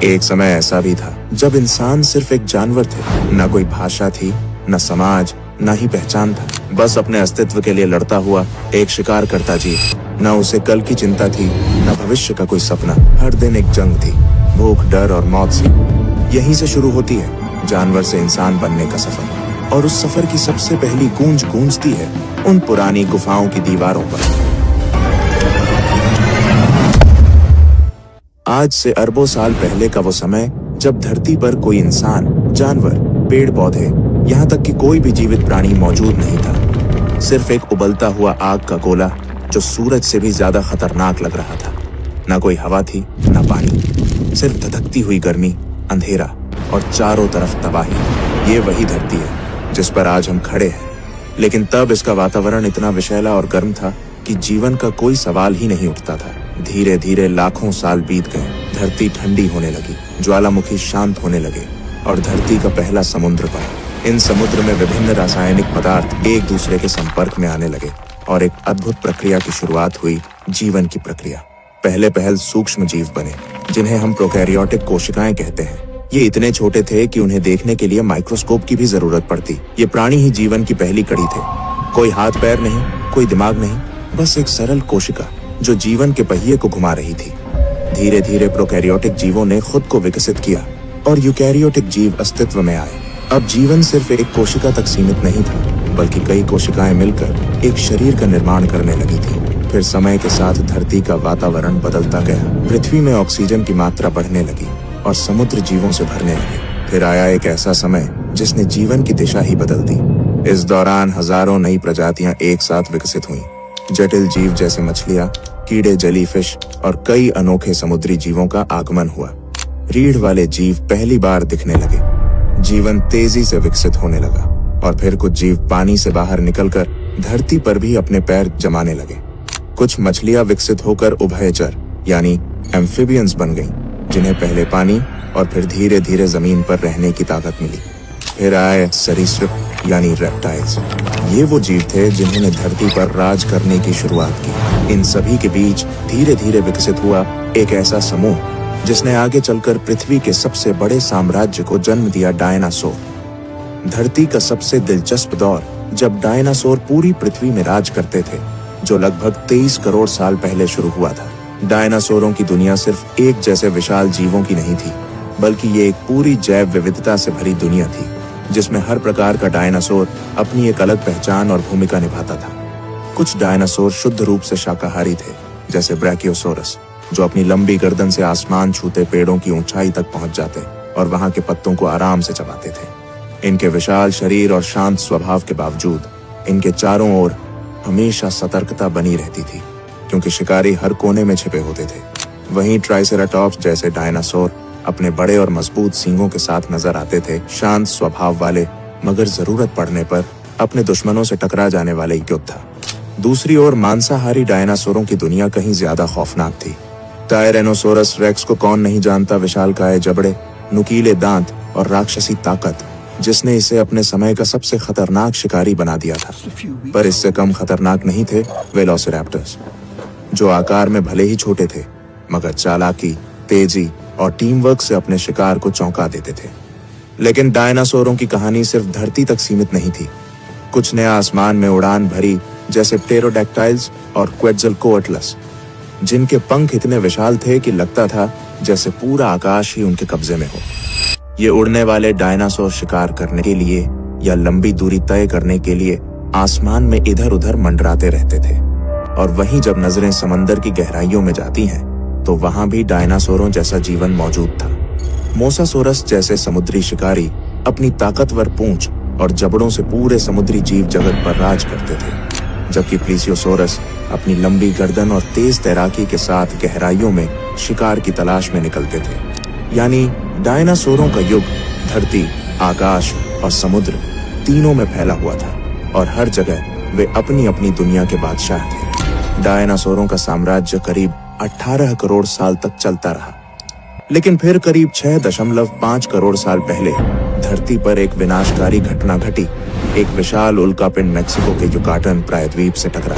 एक समय ऐसा भी था जब इंसान सिर्फ एक जानवर थे। न कोई भाषा थी, न समाज, न ही पहचान था। बस अपने अस्तित्व के लिए लड़ता हुआ एक शिकार करता जीव। न उसे कल की चिंता थी, न भविष्य का कोई सपना। हर दिन एक जंग थी, भूख, डर और मौत से। यहीं से शुरू होती है जानवर से इंसान बनने का सफर। और उस सफर की सबसे पहली गूंज गूंजती है उन पुरानी गुफाओं की दीवारों पर। आज से अरबों साल पहले का वो समय जब धरती पर कोई इंसान, जानवर, पेड़ पौधे, यहाँ तक कि कोई भी जीवित प्राणी मौजूद नहीं था। सिर्फ एक उबलता हुआ आग का गोला जो सूरज से भी ज्यादा खतरनाक लग रहा था। न कोई हवा थी, न पानी, सिर्फ धधकती हुई गर्मी, अंधेरा और चारों तरफ तबाही। ये वही धरती है जिस पर आज हम खड़े हैं। लेकिन तब इसका वातावरण इतना विषैला और गर्म था कि जीवन का कोई सवाल ही नहीं उठता था। धीरे धीरे लाखों साल बीत गए। धरती ठंडी होने लगी, ज्वालामुखी शांत होने लगे और धरती का पहला समुद्र बना। इन समुद्र में विभिन्न रासायनिक पदार्थ एक दूसरे के संपर्क में आने लगे और एक अद्भुत प्रक्रिया की शुरुआत हुई, जीवन की प्रक्रिया। पहले पहल सूक्ष्म जीव बने जिन्हें हम प्रोकैरियोटिक कोशिकाएं कहते हैं। ये इतने छोटे थे कि उन्हें देखने के लिए माइक्रोस्कोप की भी जरूरत पड़ती। ये प्राणी ही जीवन की पहली कड़ी थे। कोई हाथ पैर नहीं, कोई दिमाग नहीं, बस एक सरल कोशिका जो जीवन के पहिए को घुमा रही थी। धीरे धीरे प्रोकैरियोटिक जीवों ने खुद को विकसित किया और यूकैरियोटिक जीव अस्तित्व में आए। अब जीवन सिर्फ एक कोशिका तक सीमित नहीं था, बल्कि कई कोशिकाएं मिलकर एक शरीर का निर्माण करने लगी थी। फिर समय के साथ धरती का वातावरण बदलता गया। पृथ्वी में ऑक्सीजन की मात्रा बढ़ने लगी और समुद्र जीवों से भरने लगे। फिर आया एक ऐसा समय जिसने जीवन की दिशा ही बदल दी। इस दौरान हजारों नई प्रजातियां एक साथ विकसित हुईं। जटिल जीव जैसे मछलियां, कीड़े, जेलीफिश और कई अनोखे समुद्री जीवों का आगमन हुआ। रीढ़ वाले जीव पहली बार दिखने लगे। जीवन तेजी से विकसित होने लगा और फिर कुछ जीव पानी से बाहर निकलकर धरती पर भी अपने पैर जमाने लगे। कुछ मछलियां विकसित होकर उभयचर यानी एम्फिबियंस बन गईं, जिन्हें पहले पानी और फिर धीरे धीरे जमीन पर रहने की ताकत मिली। फिर आए सरीसृप यानी रेप्टाइल्स। ये वो जीव थे जिन्होंने धरती पर राज करने की शुरुआत की। इन सभी के बीच धीरे धीरे विकसित हुआ एक ऐसा समूह जिसने आगे चलकर पृथ्वी के सबसे बड़े साम्राज्य को जन्म दिया, डायनासोर। धरती का सबसे दिलचस्प दौर जब डायनासोर पूरी पृथ्वी में राज करते थे, जो लगभग 23 करोड़ साल पहले शुरू हुआ था। डायनासोरों की दुनिया सिर्फ एक जैसे विशाल जीवों की नहीं थी, बल्कि ये एक पूरी जैव विविधता से भरी दुनिया थी, जिसमें हर प्रकार का डायनासोर अपनी एक अलग पहचान और भूमिका निभाता था। कुछ डायनासोर शुद्ध रूप से शाकाहारी थे, जैसे ब्रैकियोसोरस, जो अपनी लंबी गर्दन से आसमान छूते पेड़ों की ऊंचाई तक पहुंच जाते और वहां के पत्तों को आराम से चबाते थे। इनके विशाल शरीर और शांत स्वभाव के बावजूद इनके चारों ओर हमेशा सतर्कता बनी रहती थी, क्योंकि शिकारी हर कोने में छिपे होते थे। वहीं ट्राइसेराटॉप्स जैसे डायनासोर अपने बड़े और मजबूत सींगों के साथ नजर आते थे, शांत स्वभाव वाले, मगर जरूरत पड़ने पर अपने दुश्मनों से टकरा जाने वाले योद्धा। दूसरी ओर मांसाहारी डायनासोरों की दुनिया कहीं ज्यादा खौफनाक थी। टायरेनोसोरस रेक्स को कौन नहीं जानता, विशालकाय जबड़े, नुकीले दांत और राक्षसी ताकत, जिसने इसे अपने समय का सबसे खतरनाक शिकारी बना दिया था। पर इससे कम खतरनाक नहीं थे वेलोसिरैप्टर्स, जो आकार में भले ही छोटे थे, मगर चालाकी, तेजी और टीम वर्क से अपने शिकार को चौंका देते थे। लेकिन डायनासोरों की कहानी सिर्फ धरती तक सीमित नहीं थी। कुछ ने आसमान में उड़ान भरी, जैसे प्टेरोडैक्टाइल्स और क्वेट्ज़लकोअट्लस, जिनके पंख इतने विशाल थे कि लगता था जैसे पूरा आकाश ही उनके कब्जे में हो। ये उड़ने वाले डायनासोर शिकार करने के लिए या लंबी दूरी तय करने के लिए आसमान में इधर उधर मंडराते रहते थे। और वहीं जब नजरें समंदर की गहराइयों में जाती हैं, तो वहां भी डायनासोरों जैसा जीवन मौजूद था। मोसासोरस जैसे समुद्री शिकारी अपनी ताकतवर पूंछ और जबड़ों से पूरे समुद्री जीव जगत पर राज करते थे, जबकि प्लीसियोसोरस अपनी लंबी गर्दन और तेज तैराकी के साथ गहराइयों में शिकार की तलाश में निकलते थे। यानी डायनासोरों का युग धरती, आकाश और समुद्र तीनों में फैला हुआ था और हर जगह वे अपनी अपनी दुनिया के बादशाह थे। डायनासोरों का साम्राज्य करीब 18 करोड़ साल तक चलता रहा, लेकिन फिर करीब 6.5 करोड़ साल पहले धरती पर एक विनाशकारी घटना घटी। एक विशाल उल्कापिंड मेक्सिको के युकाटन प्रायद्वीप से टकरा।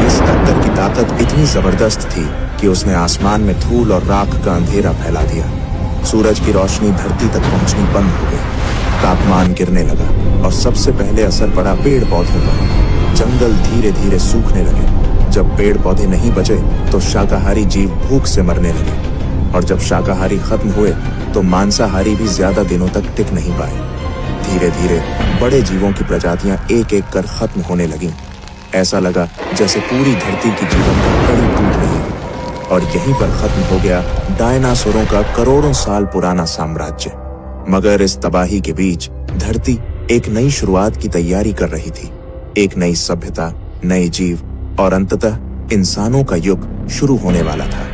इस टक्कर की ताकत इतनी जबरदस्त थी कि उसने आसमान में धूल और राख का अंधेरा फैला दिया। सूरज की रोशनी धरती तक पहुंचनी बंद हो गई, तापमान गिरने लगा और सबसे पहले असर पड़ा पेड़ पौधों पर। जंगल धीरे धीरे सूखने लगे। जब पेड़ पौधे नहीं बचे तो शाकाहारी जीव भूख से मरने लगे, और जब शाकाहारी खत्म हुए तो मांसाहारी भी ज्यादा दिनों तक टिक नहीं पाए। धीरे धीरे बड़े जीवों की प्रजातियां एक एक कर खत्म होने लगीं। ऐसा लगा जैसे पूरी धरती की जीवन की कड़ी टूट रही है। और यहीं पर खत्म हो गया डायनासोरों का करोड़ों साल पुराना साम्राज्य। मगर इस तबाही के बीच धरती एक नई शुरुआत की तैयारी कर रही थी। एक नई सभ्यता, नए जीव और अंततः इंसानों का युग शुरू होने वाला था।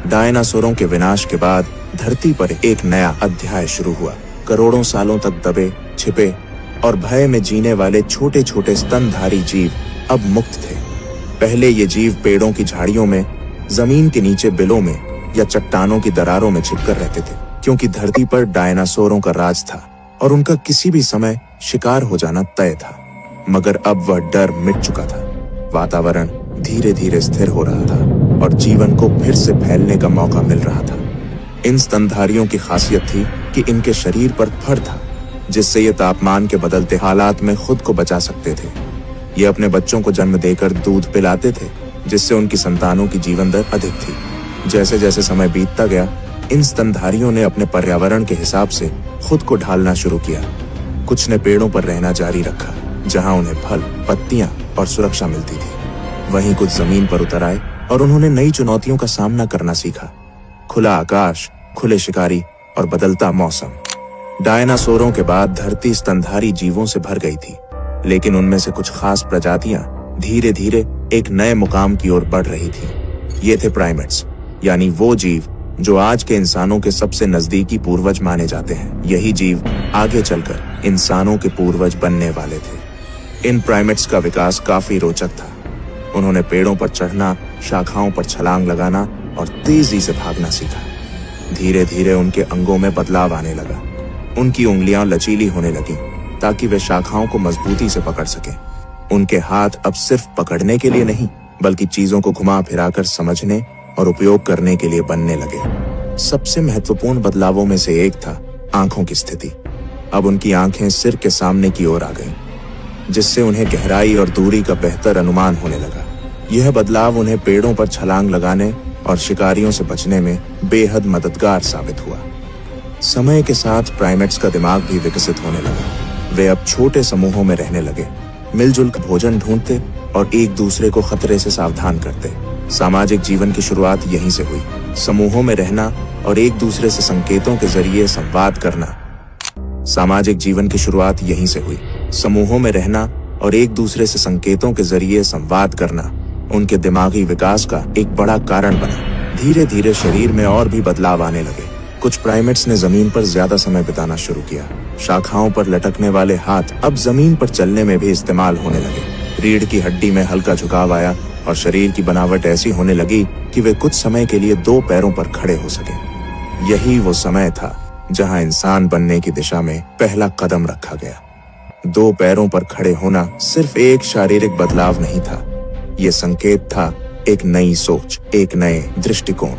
डायनासोरों के विनाश के बाद धरती पर एक नया अध्याय शुरू हुआ। करोड़ों सालों तक दबे, छिपे और भय में जीने वाले छोटे छोटे स्तनधारी जीव अब मुक्त थे। पहले ये जीव पेड़ों की झाड़ियों में, जमीन के नीचे बिलों में या चट्टानों की दरारों में छिपकर रहते थे, क्योंकि धरती पर डायनासोरों का राज था और उनका किसी भी समय शिकार हो जाना तय था। मगर अब वह डर मिट चुका था। वातावरण धीरे धीरे स्थिर हो रहा था और जीवन को फिर से फैलने का मौका मिल रहा था। इन स्तनधारियों की खासियत थी कि इनके शरीर पर फर था, जिससे ये तापमान के बदलते हालात में खुद को बचा सकते थे। ये अपने बच्चों को जन्म देकर दूध पिलाते थे, जिससे उनकी संतानों की जीवन दर अधिक थी। जैसे जैसे समय बीतता गया, इन स्तनधारियों ने अपने पर्यावरण के हिसाब से खुद को ढालना शुरू किया। कुछ ने पेड़ों पर रहना जारी रखा, जहां उन्हें फल, पत्तियां और सुरक्षा मिलती थी। वहीं कुछ जमीन पर उतर आए और उन्होंने नई चुनौतियों का सामना करना सीखा। खुला आकाश, खुले शिकारी और बदलता मौसम। डायनासोरों के बाद धरती स्तनधारी जीवों से भर गई थी, लेकिन उनमें से कुछ खास प्रजातियां धीरे धीरे एक नए मुकाम की ओर बढ़ रही थी। ये थे प्राइमेट्स, यानी वो जीव जो आज के इंसानों के सबसे नजदीकी पूर्वज माने जाते हैं। यही जीव आगे चलकर इंसानों के पूर्वज बनने वाले थे। इन प्राइमेट्स का विकास काफी रोचक था। उन्होंने पेड़ों पर चढ़ना, शाखाओं पर छलांग लगाना और तेजी से भागना सीखा। धीरे धीरे उनके अंगों में बदलाव आने लगा। उनकी उंगलियां लचीली होने लगीं ताकि वे शाखाओं को मजबूती से पकड़ सकें। उनके हाथ अब सिर्फ पकड़ने के लिए नहीं, बल्कि चीजों को घुमा फिराकर समझने और उपयोग करने के लिए बनने लगे। सबसे महत्वपूर्ण बदलावों में से एक था आंखों की स्थिति। अब उनकी आंखें सिर के सामने की ओर आ गईं, जिससे उन्हें गहराई और दूरी का बेहतर अनुमान होने लगा। यह बदलाव उन्हें पेड़ों पर छलांग लगाने और शिकारियों से बचने में बेहद मददगार साबित हुआ। समय के साथ प्राइमेट्स का दिमाग भी विकसित होने लगा। वे अब छोटे समूहों में रहने लगे, मिलजुल कर भोजन ढूंढते और एक दूसरे को खतरे से सावधान करते। सामाजिक जीवन की शुरुआत यहीं से हुई। समूहों में रहना और एक दूसरे से संकेतों के जरिए संवाद करना। सामाजिक जीवन की शुरुआत यहीं से हुई। समूहों में रहना और एक दूसरे से संकेतों के जरिए संवाद करना उनके दिमागी विकास का एक बड़ा कारण बना। धीरे धीरे शरीर में और भी बदलाव आने लगे। कुछ प्राइमेट्स ने जमीन पर ज्यादा समय बिताना शुरू किया। शाखाओं पर लटकने वाले हाथ अब जमीन पर चलने में भी इस्तेमाल होने लगे। रीढ़ की हड्डी में हल्का झुकाव आया और शरीर की बनावट ऐसी होने लगी कि वे कुछ समय के लिए दो पैरों पर खड़े हो सके। यही वो समय था जहां इंसान बनने की दिशा में पहला कदम रखा गया। दो पैरों पर खड़े होना सिर्फ एक शारीरिक बदलाव नहीं था, ये संकेत था एक नई सोच, एक नए दृष्टिकोण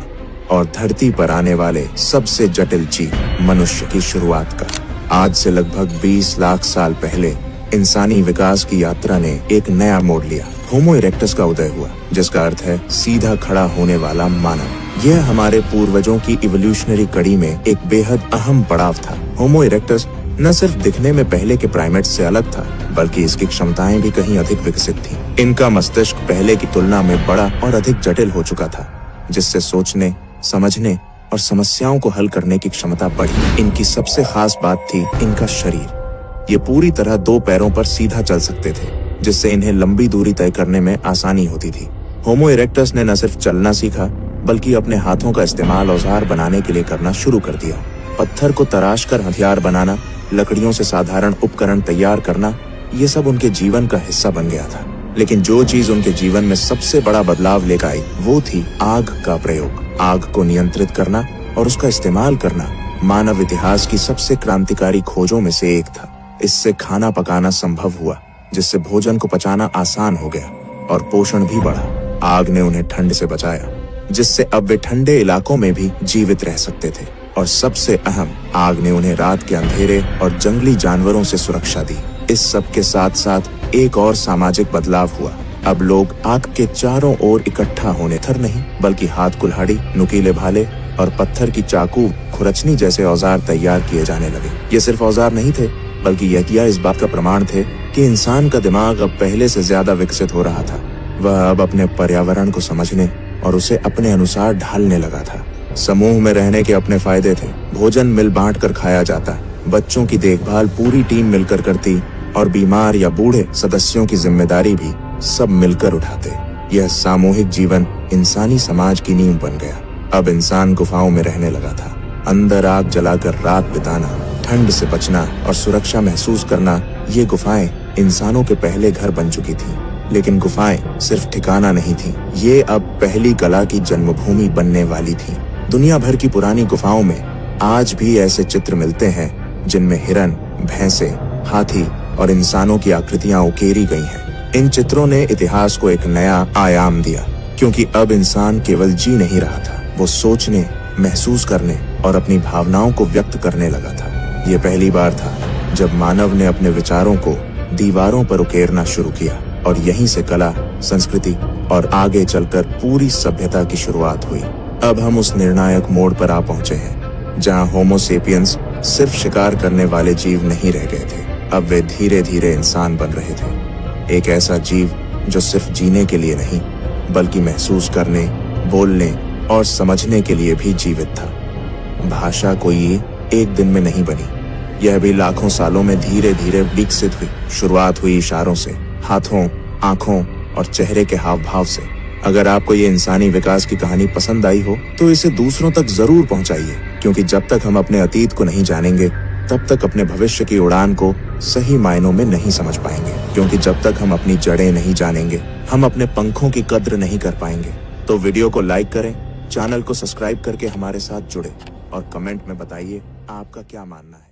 और धरती पर आने वाले सबसे जटिल जीव मनुष्य की शुरुआत का। आज से लगभग 20 लाख साल पहले इंसानी विकास की यात्रा ने एक नया मोड़ लिया। होमो इरेक्टस का उदय हुआ, जिसका अर्थ है सीधा खड़ा होने वाला मानव। यह हमारे पूर्वजों की इवोल्यूशनरी कड़ी में एक बेहद अहम पड़ाव था। होमो इरेक्टस न सिर्फ दिखने में पहले के प्राइमेट्स से अलग था, बल्कि इसकी क्षमताएं भी कहीं अधिक विकसित थीं। इनका मस्तिष्क पहले की तुलना में बड़ा और अधिक जटिल हो चुका था, जिससे सोचने, समझने और समस्याओं को हल करने की क्षमता बढ़ी। इनकी सबसे खास बात थी इनका शरीर। ये पूरी तरह दो पैरों पर सीधा चल सकते थे, जिससे इन्हें लंबी दूरी तय करने में आसानी होती थी। होमो इरेक्टस ने न सिर्फ चलना सीखा, बल्कि अपने हाथों का इस्तेमाल औजार बनाने के लिए करना शुरू कर दिया। पत्थर को तराश कर हथियार बनाना, लकड़ियों से साधारण उपकरण तैयार करना, ये सब उनके जीवन का हिस्सा बन गया था। लेकिन जो चीज उनके जीवन में सबसे बड़ा बदलाव लेकर आई वो थी आग का प्रयोग। आग को नियंत्रित करना और उसका इस्तेमाल करना मानव इतिहास की सबसे क्रांतिकारी खोजों में से एक था। इससे खाना पकाना संभव हुआ, जिससे भोजन को पचाना आसान हो गया और पोषण भी बढ़ा। आग ने उन्हें ठंड से बचाया, जिससे अब वे ठंडे इलाकों में भी जीवित रह सकते थे और सबसे अहम, आग ने उन्हें रात के अंधेरे और जंगली जानवरों से सुरक्षा दी। इस सब के साथ साथ एक और सामाजिक बदलाव हुआ। अब लोग आग के चारों ओर इकट्ठा होने थर नहीं, बल्कि हाथ कुल्हाड़ी, नुकीले भाले और पत्थर की चाकू, खुरचनी जैसे औजार तैयार किए जाने लगे। ये सिर्फ औजार नहीं थे, बल्कि यह इस बात का प्रमाण थे कि इंसान का दिमाग अब पहले से ज्यादा विकसित हो रहा था। वह अब अपने पर्यावरण को समझने और उसे अपने अनुसार ढालने लगा था। समूह में रहने के अपने फायदे थे। भोजन मिल बांट कर खाया जाता, बच्चों की देखभाल पूरी टीम मिलकर करती और बीमार या बूढ़े सदस्यों की जिम्मेदारी भी सब मिलकर उठाते। यह सामूहिक जीवन इंसानी समाज की नींव बन गया। अब इंसान गुफाओं में रहने लगा था। अंदर आग जलाकर रात बिताना, ठंड से बचना और सुरक्षा महसूस करना, ये गुफाएं इंसानों के पहले घर बन चुकी थीं। लेकिन गुफाएं सिर्फ ठिकाना नहीं थीं, ये अब पहली कला की जन्मभूमि बनने वाली थीं। दुनिया भर की पुरानी गुफाओं में आज भी ऐसे चित्र मिलते हैं जिनमें हिरन, भैंसे, हाथी और इंसानों की आकृतियां उकेरी गई हैं। इन चित्रों ने इतिहास को एक नया आयाम दिया, क्योंकि अब इंसान केवल जी नहीं रहा था, वो सोचने, महसूस करने और अपनी भावनाओं को व्यक्त करने लगा था। ये पहली बार था जब मानव ने अपने विचारों को दीवारों पर उकेरना शुरू किया, और यहीं से कला, संस्कृति और आगे चलकर पूरी सभ्यता की शुरुआत हुई। अब हम उस निर्णायक मोड़ पर आ पहुंचे हैं जहां होमो सेपियंस सिर्फ शिकार करने वाले जीव नहीं रह गए थे। अब वे धीरे धीरे इंसान बन रहे थे। एक ऐसा जीव जो सिर्फ जीने के लिए नहीं, बल्कि महसूस करने, बोलने और समझने के लिए भी जीवित था। भाषा कोई एक दिन में नहीं बनी, यह भी लाखों सालों में धीरे धीरे विकसित हुई। शुरुआत हुई इशारों से, हाथों, आंखों और चेहरे के हाव भाव से। अगर आपको ये इंसानी विकास की कहानी पसंद आई हो तो इसे दूसरों तक जरूर पहुंचाइए, क्योंकि जब तक हम अपने अतीत को नहीं जानेंगे तब तक अपने भविष्य की उड़ान को सही मायनों में नहीं समझ पाएंगे। क्योंकि जब तक हम अपनी जड़ें नहीं जानेंगे, हम अपने पंखों की कद्र नहीं कर पाएंगे। तो वीडियो को लाइक करें, चैनल को सब्सक्राइब करके हमारे साथ जुड़े और कमेंट में बताइए आपका क्या मानना है।